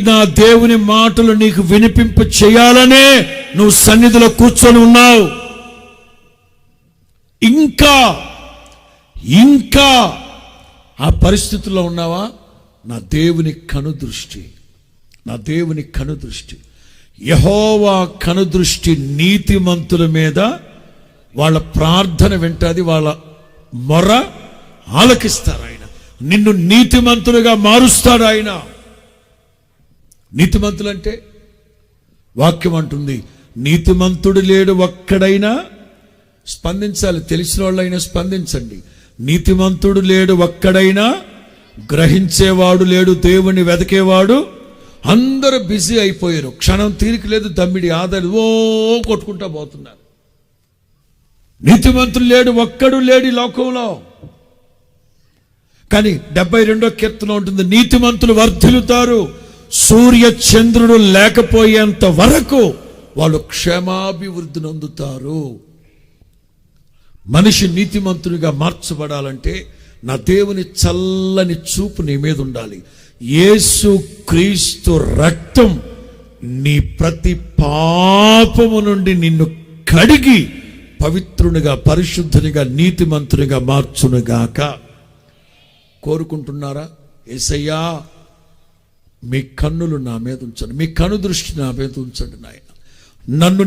నా దేవుని మాటలు నీకు వినిపింప చేయాలనే నువ్వు సన్నిధిలో కూర్చొని ఉన్నావు. ఇంకా ఆ పరిస్థితుల్లో ఉన్నావా? నా దేవుని కనుదృష్టి యెహోవా కనుదృష్టి నీతిమంతుల మీద, వాళ్ళ ప్రార్థన వింటాది, వాళ్ళ మొర ఆలకిస్తారు. ఆయన నిన్ను నీతిమంతులుగా మారుస్తాడు. ఆయన నీతిమంతులంటే వాక్యం అంటుంది, నీతిమంతుడు లేడు ఒక్కడైనా. స్పందించాలి, తెలిసిన వాళ్ళైనా స్పందించండి. నీతిమంతుడు లేడు ఒక్కడైనా, గ్రహించేవాడు లేడు, దేవుని వెతకేవాడు. అందరూ బిజీ అయిపోయారు, క్షణం తీరిక లేదు, దమ్మిడి ఆదాలు కొట్టుకుంటా పోతున్నారు. నీతిమంతుడు లేడు, ఒక్కడు లేడు ఈ లోకంలో. కానీ 72వ కీర్తన ఉంటుంది, నీతిమంతులు వర్ధిల్లుతారు, సూర్య చంద్రుడు లేకపోయేంత వరకు వాళ్ళు క్షేమాభివృద్ధి నొందుతారు. మనిషి నీతిమంతునిగా మార్చబడాలంటే నా దేవుని చల్లని చూపు నీ మీద ఉండాలి. యేసు క్రీస్తు రక్తం నీ ప్రతి పాపము నుండి నిన్ను కడిగి పవిత్రునిగా, పరిశుద్ధునిగా, నీతిమంతునిగా మార్చునుగాక. కోరుకుంటున్నారా? యేసయ్యా, మీ కన్నులు నా మీద ఉంచండి, మీ కను దృష్టి నా మీద ఉంచండి నాయన. నన్ను